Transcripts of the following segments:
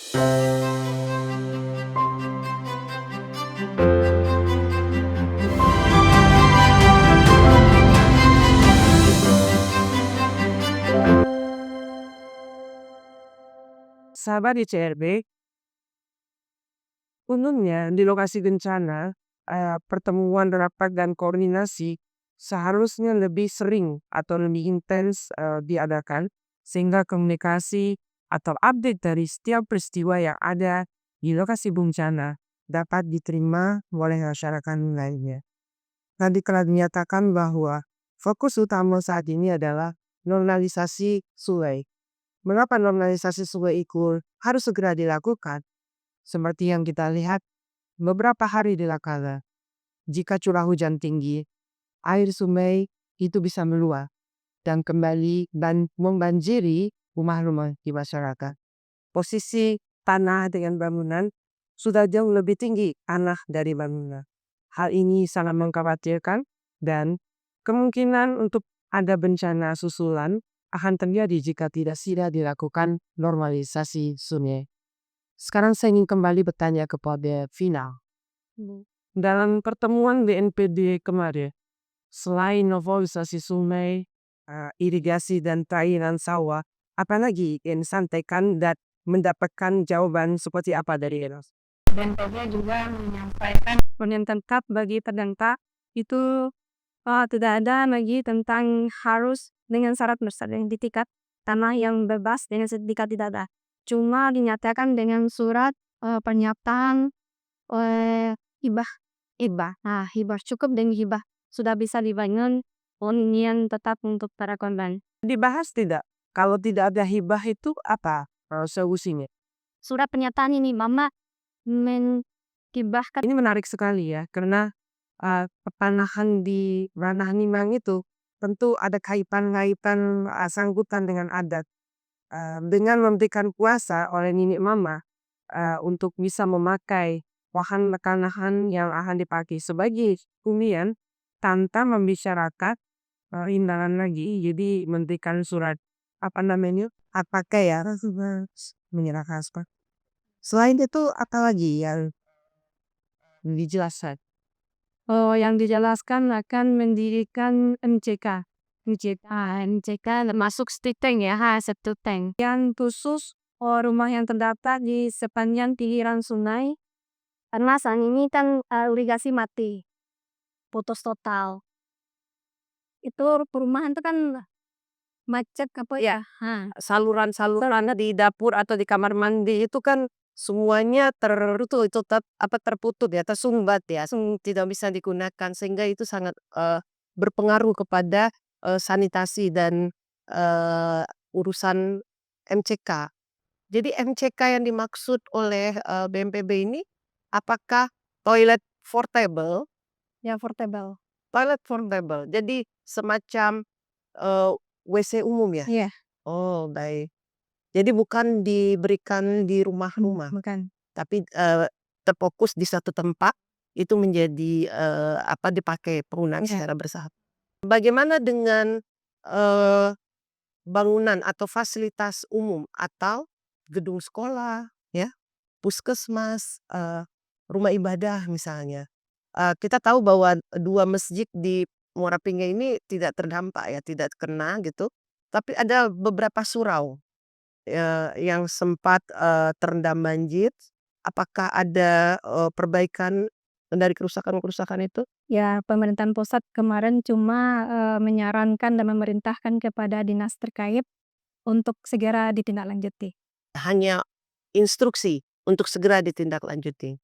Sahabat di CRB, umumnya di lokasi bencana, pertemuan rapat dan koordinasi seharusnya lebih sering atau lebih intens diadakan sehingga komunikasi atau update dari setiap peristiwa yang ada di lokasi bencana dapat diterima oleh masyarakat lainnya. Tadi telah dinyatakan bahwa fokus utama saat ini adalah normalisasi sungai. Mengapa normalisasi sungai itu harus segera dilakukan? Seperti yang kita lihat beberapa hari belakangan, jika curah hujan tinggi, air sungai itu bisa meluap dan kembali dan membanjiri rumah-rumah di masyarakat. Posisi tanah dengan bangunan sudah jauh lebih tinggi tanah dari bangunan. Hal ini sangat mengkhawatirkan dan kemungkinan untuk ada bencana susulan akan terjadi jika tidak segera dilakukan normalisasi sungai. Sekarang saya ingin kembali bertanya kepada Vina. Dalam pertemuan BNPB kemarin, selain normalisasi sungai, irigasi dan perairan sawah, apalagi yang disampaikan dan mendapatkan jawaban seperti apa dari Eros? BNPB juga menyampaikan pernyataan tetap bagi terdampak itu tidak ada lagi tentang harus dengan syarat bersyarat di tingkat tanah yang bebas dengan sertifikat tidak ada. Cuma dinyatakan dengan surat pernyataan hibah hibah. Nah, hibah cukup dengan hibah sudah bisa dibangun hunian tetap untuk para korban. Dibahas tidak? Kalau tidak ada hibah itu apa solusinya? Surat pernyataan ini mama menghibahkan. Ini menarik sekali ya, karena pertanahan di ranah Nimang itu tentu ada kaitan-kaitan sangkutan dengan adat. Dengan memberikan kuasa oleh nenek mama untuk bisa memakai lahan tanahan yang akan dipakai sebagai hunian tanpa membicarakan indangan lagi. Jadi memberikan surat apa namanya? Apakah ya menyerahkan apa? Selain itu apa lagi yang dijelaskan? Yang dijelaskan akan mendirikan MCK. MCK termasuk tank ya, satu tank. Yang khusus rumah yang terdapat di sepanjang pinggiran sungai. Karena saat ini kan irigasi mati, putus total. Itu perumahan itu kan macet apa ya? Saluran-saluran di dapur atau di kamar mandi itu kan semuanya terputus ya, tersumbat ya, tidak bisa digunakan sehingga itu sangat berpengaruh kepada sanitasi dan urusan MCK. Jadi MCK yang dimaksud oleh BNPB ini apakah toilet portable? Ya, portable. Toilet portable. Jadi semacam WC umum ya? Iya. Oh, baik. Jadi bukan diberikan di rumah-rumah, Bukan. tapi terfokus di satu tempat itu menjadi dipakai penggunaan Iya. secara bersahabat. Bagaimana dengan bangunan atau fasilitas umum atau gedung sekolah, ya, puskesmas, rumah ibadah misalnya. Kita tahu bahwa 2 masjid di Muara Pinggai ini tidak terdampak ya, tidak kena gitu. Tapi ada beberapa surau yang sempat terendam banjir. Apakah ada perbaikan dari kerusakan-kerusakan itu? Ya, pemerintahan pusat kemarin cuma menyarankan dan memerintahkan kepada dinas terkait untuk segera ditindaklanjuti. Hanya instruksi untuk segera ditindaklanjuti.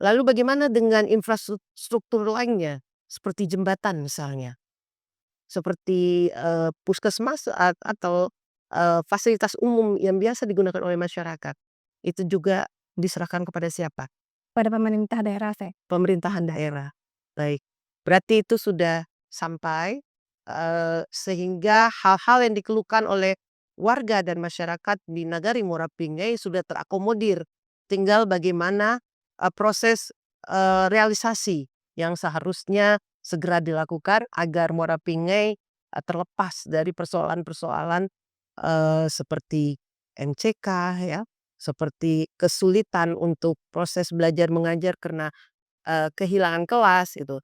Lalu bagaimana dengan infrastruktur lainnya? Seperti jembatan misalnya? Seperti puskesmas atau fasilitas umum yang biasa digunakan oleh masyarakat? Itu juga diserahkan kepada siapa? Pada pemerintah daerah saya. Pemerintahan daerah. Baik. Berarti itu sudah sampai sehingga hal-hal yang dikeluhkan oleh warga dan masyarakat di Nagari Muara Pinggai sudah terakomodir. Tinggal bagaimana proses realisasi yang seharusnya segera dilakukan agar Muara Pinggai terlepas dari persoalan-persoalan seperti MCK ya, seperti kesulitan untuk proses belajar mengajar karena kehilangan kelas itu.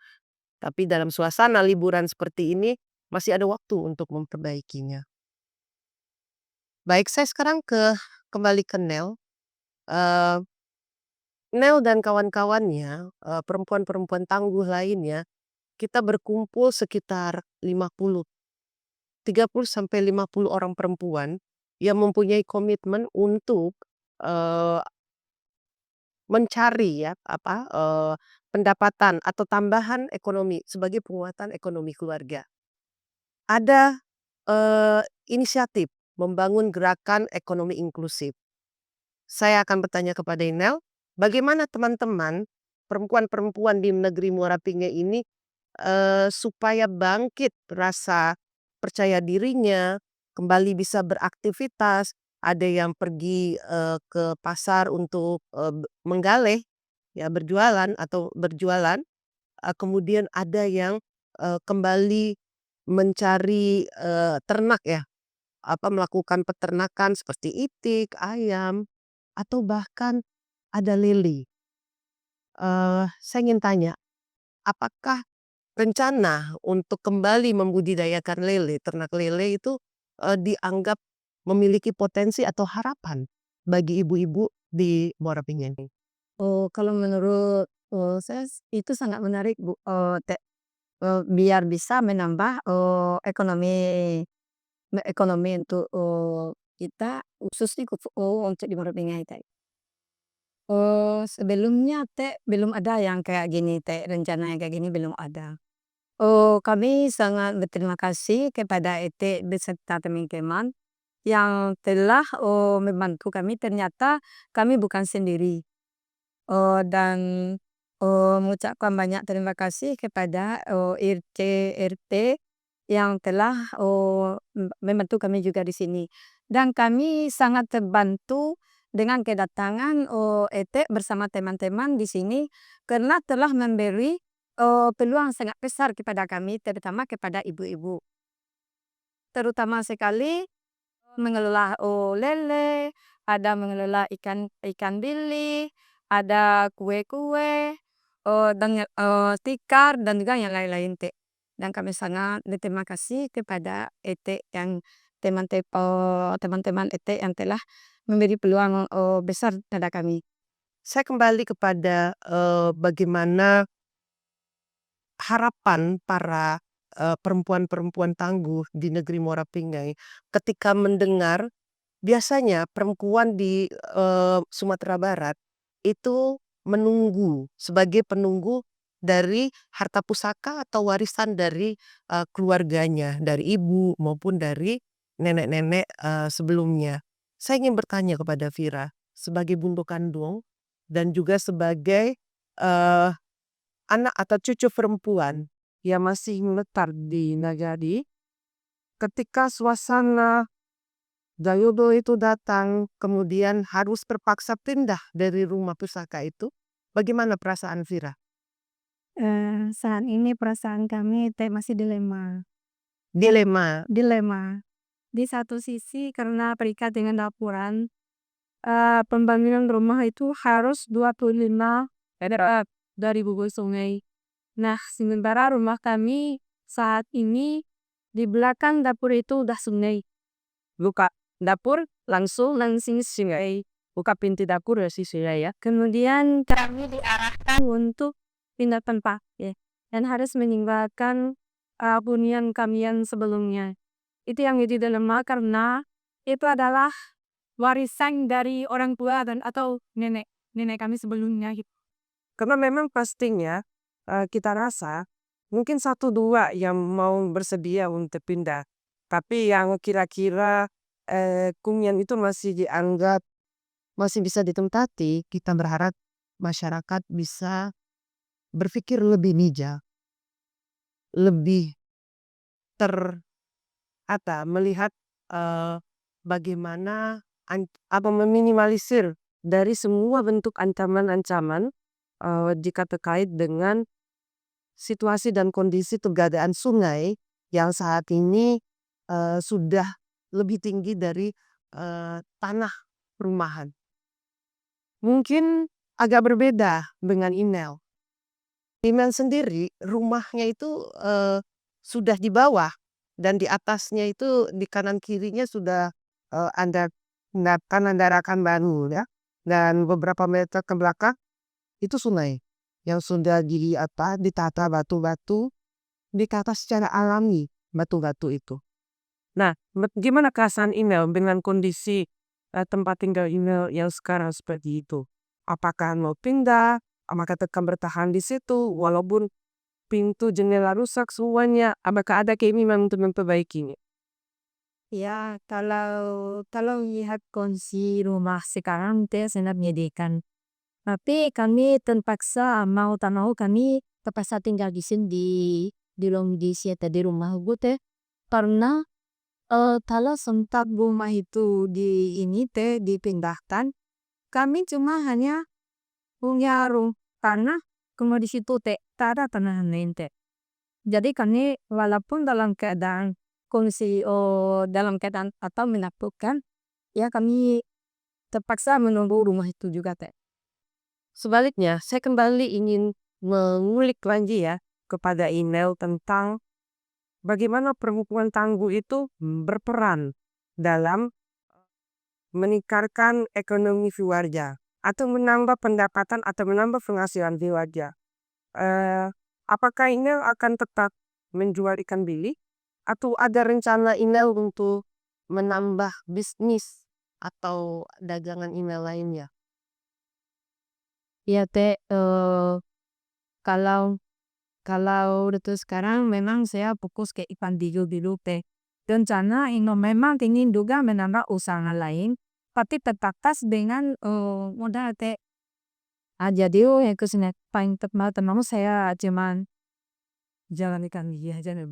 Tapi dalam suasana liburan seperti ini masih ada waktu untuk memperbaikinya. Baik, saya sekarang kembali ke Nel. Eee, Nel dan kawan-kawannya, perempuan-perempuan tangguh lainnya, kita berkumpul sekitar 30 sampai 50 orang perempuan yang mempunyai komitmen untuk, eee, mencari ya, pendapatan atau tambahan ekonomi sebagai penguatan ekonomi keluarga. Ada, inisiatif membangun gerakan ekonomi inklusif. Saya akan bertanya kepada Inel, bagaimana teman-teman, perempuan-perempuan di negeri Muara Pingai ini, supaya bangkit rasa percaya dirinya, kembali bisa beraktivitas, ada yang pergi, ke pasar untuk, menggaleh, ya berjualan, kemudian ada yang, kembali mencari, ternak ya, melakukan peternakan seperti itik, ayam, atau bahkan ada lele. Saya ingin tanya, apakah rencana untuk kembali membudidayakan lele, ternak lele itu, dianggap memiliki potensi atau harapan bagi ibu-ibu di Muara Pengen? Oh, kalau menurut, saya itu sangat menarik, Bu, biar bisa menambah, ekonomi untuk, kita khususnya untuk di Morobengai tadi. Sebelumnya belum ada yang kayak gini rencana yang kayak gini belum ada. Kami sangat berterima kasih kepada beserta teman-teman yang telah, membantu kami, ternyata kami bukan sendiri. Dan, mengucapkan banyak terima kasih kepada, RT yang telah, membantu kami juga di sini. Dan kami sangat terbantu dengan kedatangan, bersama teman-teman di sini karena telah memberi, peluang sangat besar kepada kami, terutama kepada ibu-ibu. Terutama sekali mengelola, lele, ada mengelola ikan ikan bilik, ada kue-kue, dan tikar dan juga yang lain-lain, Dan kami sangat berterima kasih kepada yang teman-teman yang telah memberi peluang, besar pada kami. Saya kembali kepada, bagaimana harapan para, perempuan-perempuan tangguh di negeri Muara Pingai ketika mendengar biasanya perempuan di, Sumatera Barat itu sebagai penunggu dari harta pusaka atau warisan dari, keluarganya, dari ibu maupun dari nenek-nenek, sebelumnya. Saya ingin bertanya kepada Vira, sebagai bunduk kandung dan juga sebagai, eee, anak atau cucu perempuan yang masih menetap di Nagari, ketika suasana Dayodo itu datang, kemudian harus terpaksa pindah dari rumah pusaka itu, bagaimana perasaan Vira? Saat ini perasaan kami masih dilema. Dilema. Dilema. Di satu sisi karena terikat dengan laporan, pembangunan rumah itu harus 25 meter dari bibir sungai. Nah, sementara rumah kami saat ini di belakang dapur itu udah sungai. Buka dapur langsung sungai. Buka pintu dapur dari sungai ya. Kemudian kami diarahkan untuk pindah tempat ya. Dan harus meninggalkan hunian kami yang sebelumnya. Itu yang jadi dilema karena itu adalah warisan dari orang tua dan atau nenek kami sebelumnya gitu. Karena memang pastinya kita rasa mungkin satu dua yang mau bersedia untuk pindah. Tapi yang kira-kira hunian itu masih dianggap masih bisa ditempati, kita berharap masyarakat bisa berpikir lebih bijak, lebih melihat bagaimana meminimalisir dari semua bentuk ancaman-ancaman jika terkait dengan situasi dan kondisi keberadaan sungai yang saat ini sudah lebih tinggi dari tanah perumahan. mungkin agak berbeda dengan email. Email sendiri rumahnya itu, sudah di bawah dan di atasnya itu di kanan kirinya sudah, ada tanda-tanda baru ya, dan beberapa meter ke belakang itu sungai yang sudah ditata batu-batu, ditata secara alami batu-batu itu. Nah, gimana kesan email dengan kondisi tempat tinggal email yang sekarang seperti itu? Apakah mau pindah? Apakah tetap bertahan di situ walaupun pintu jendela rusak semuanya? Apakah ada keinginan untuk memperbaikinya? Ya, kalau lihat kondisi rumah sekarang teh sangat menyedihkan. Tapi kami terpaksa mau tak mau kami terpaksa tinggal di sini di di rumah bu teh karena kalau sempat rumah itu dipindahkan, kami cuma hanya punya tanah, cuma di situ teh tak ada tanah lain teh. Jadi kami walaupun dalam keadaan kondisi dalam keadaan atau menakutkan, ya kami terpaksa menunggu rumah itu juga teh. Sebaliknya, saya kembali ingin mengulik lagi ya kepada email tentang bagaimana perempuan tangguh itu berperan dalam meningkatkan ekonomi keluarga atau menambah pendapatan atau menambah penghasilan keluarga. Apakah email akan tetap menjual ikan bilik atau ada rencana email untuk Menambah bisnis atau dagangan email lainnya. Ya teh kalau kalau itu sekarang memang saya fokus ke ikan biru dulu teh. Rencana ini memang ingin juga menambah usaha lain, tapi terbatas dengan modal teh. Jadi yang kesini paling tepat saya cuman jalan ikan biru aja nih.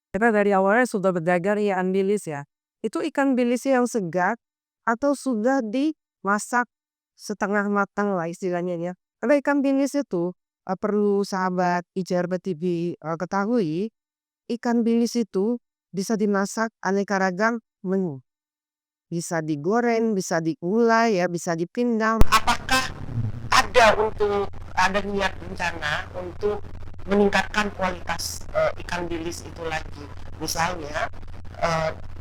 kita dari awalnya sudah berdagang ikan bilis ya? Itu ikan bilis yang segar atau sudah dimasak setengah matang lah istilahnya ya? Karena ikan bilis itu perlu sahabat ICRB TV ketahui, ikan bilis itu bisa dimasak aneka ragam menu. Bisa digoreng, bisa diulai ya, bisa dipindang. Apakah ada niat rencana untuk meningkatkan kualitas ikan bilis itu lagi? Misalnya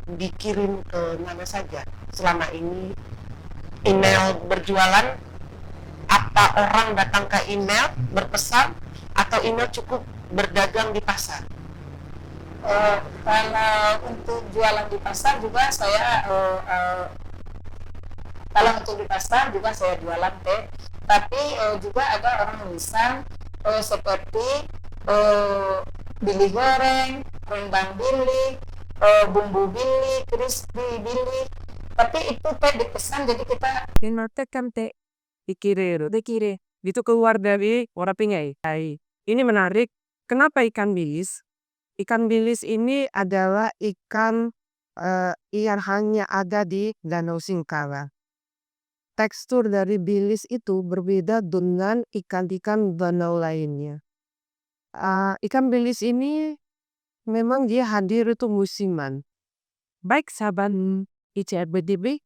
dikirim ke mana saja. Selama ini email berjualan, apa orang datang ke email berpesan atau email cukup berdagang di pasar? Kalau untuk jualan di pasar juga saya kalau untuk di pasar juga saya jualan teh, tapi juga ada orang lisan seperti bili goreng, rendang bili, bumbu bili, crispy bili, tapi itu teh dipesan jadi kita Dinartekan teh dikire, itu keluar dari Muara Pingai. Ini menarik. Kenapa ikan bilis? Ikan bilis ini adalah ikan yang hanya ada di Danau Singkawang. Tekstur dari bilis itu berbeda dengan ikan-ikan danau lainnya. Ikan bilis ini memang dia hadir itu musiman. Baik sahabat ICRB TV,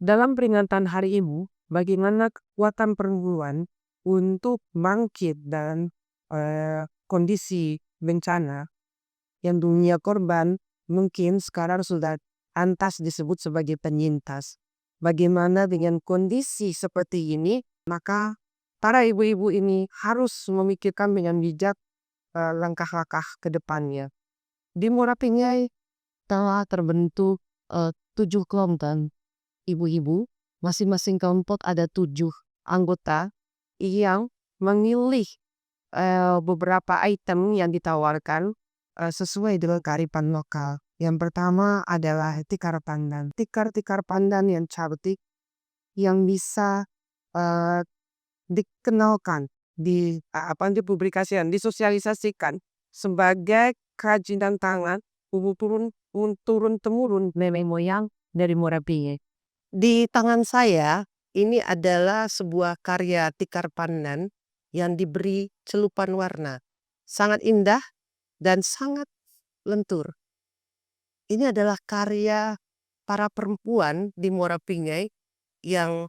dalam peringatan Hari Ibu, bagaimana kekuatan perempuan untuk bangkit dan kondisi bencana yang dunia korban mungkin sekarang sudah antas disebut sebagai penyintas. Bagaimana dengan kondisi seperti ini, maka para ibu-ibu ini harus memikirkan dengan bijak langkah-langkah ke depannya. Di Muara Pingai telah terbentuk 7 kelompok ibu-ibu, masing-masing kelompok ada 7 anggota yang memilih beberapa item yang ditawarkan sesuai dengan kearifan lokal. Yang pertama adalah tikar pandan. Tikar-tikar pandan yang cantik yang bisa dikenalkan, dipublikasikan, disosialisasikan sebagai kerajinan tangan turun-temurun nenek moyang dari Muara Pingai. Di tangan saya ini adalah sebuah karya tikar pandan yang diberi celupan warna. Sangat indah dan sangat lentur. Ini adalah karya para perempuan di Muara Pingai yang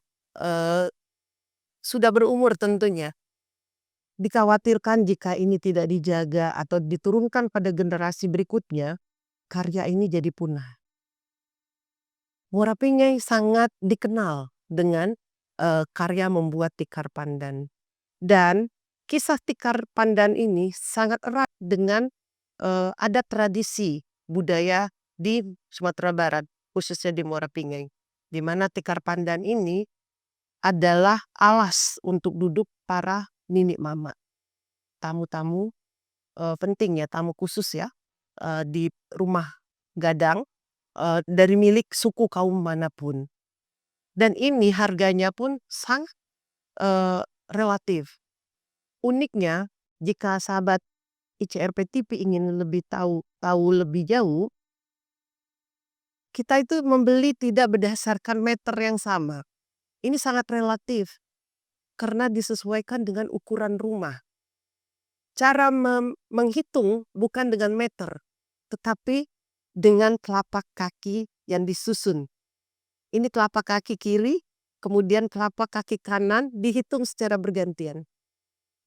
sudah berumur tentunya. Dikhawatirkan jika ini tidak dijaga atau diturunkan pada generasi berikutnya, karya ini jadi punah. Muara Pingei sangat dikenal dengan karya membuat tikar pandan. Dan kisah tikar pandan ini sangat erat dengan adat tradisi budaya di Sumatera Barat, khususnya di Muara Pingei. Di mana tikar pandan ini adalah alas untuk duduk para nini mama. Tamu-tamu penting ya, tamu khusus ya, di rumah gadang dari milik suku kaum manapun. Dan ini harganya pun sangat relatif. Uniknya, jika sahabat ICRP TV ingin lebih tahu lebih jauh, kita itu membeli tidak berdasarkan meter yang sama. Ini sangat relatif karena disesuaikan dengan ukuran rumah. Cara menghitung bukan dengan meter, tetapi dengan telapak kaki yang disusun. Ini telapak kaki kiri, kemudian telapak kaki kanan dihitung secara bergantian.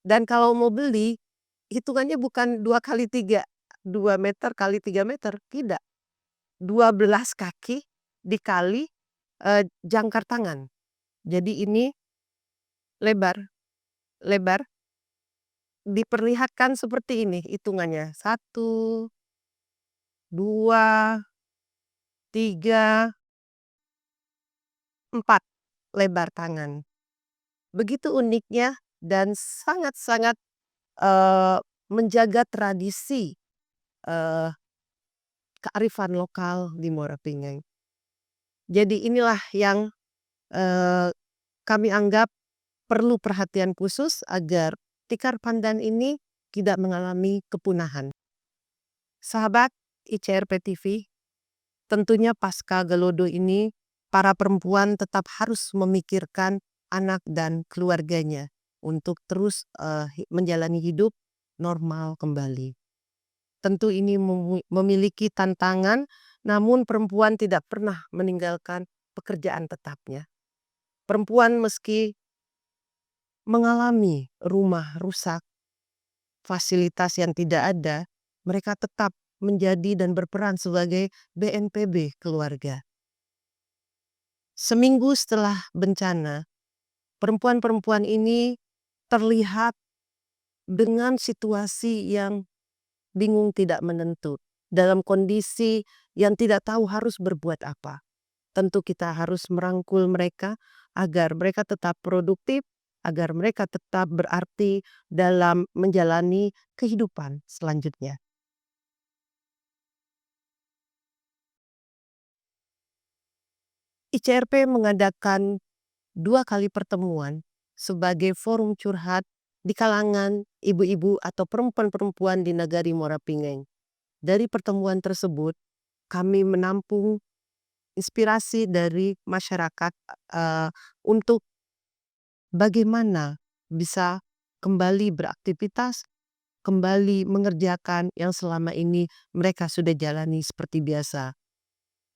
Dan kalau mau beli, hitungannya bukan 2 kali 3, 2 meter kali 3 meter, tidak. 12 kaki dikali jangkar tangan. Jadi ini lebar diperlihatkan seperti ini hitungannya. 1, 2, 3, 4 lebar tangan. Begitu uniknya dan sangat-sangat menjaga tradisi kearifan lokal di Muara Pingei. Jadi inilah yang kami anggap perlu perhatian khusus agar tikar pandan ini tidak mengalami kepunahan. Sahabat ICRP TV, tentunya pasca Gelodo ini para perempuan tetap harus memikirkan anak dan keluarganya untuk terus menjalani hidup normal kembali. Tentu ini memiliki tantangan, namun perempuan tidak pernah meninggalkan pekerjaan tetapnya. Perempuan meski mengalami rumah rusak, fasilitas yang tidak ada, mereka tetap menjadi dan berperan sebagai BNPB keluarga. Seminggu setelah bencana, perempuan-perempuan ini terlihat dengan situasi yang bingung tidak menentu, dalam kondisi yang tidak tahu harus berbuat apa. Tentu kita harus merangkul mereka agar mereka tetap produktif, agar mereka tetap berarti dalam menjalani kehidupan selanjutnya. ICRP mengadakan 2 kali pertemuan sebagai forum curhat di kalangan ibu-ibu atau perempuan-perempuan di Nagari Muara Pingei. Dari pertemuan tersebut, kami menampung inspirasi dari masyarakat untuk bagaimana bisa kembali beraktivitas, kembali mengerjakan yang selama ini mereka sudah jalani seperti biasa.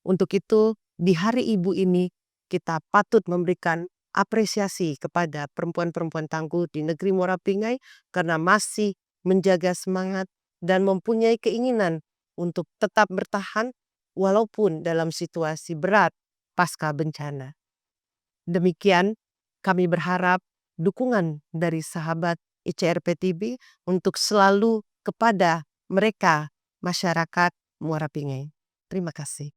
Untuk itu, di Hari Ibu ini kita patut memberikan apresiasi kepada perempuan-perempuan tangguh di negeri Muara Pingei karena masih menjaga semangat dan mempunyai keinginan untuk tetap bertahan walaupun dalam situasi berat pasca bencana. Demikian, kami berharap dukungan dari sahabat ICRP TV untuk selalu kepada mereka masyarakat Muara Pingei. Terima kasih.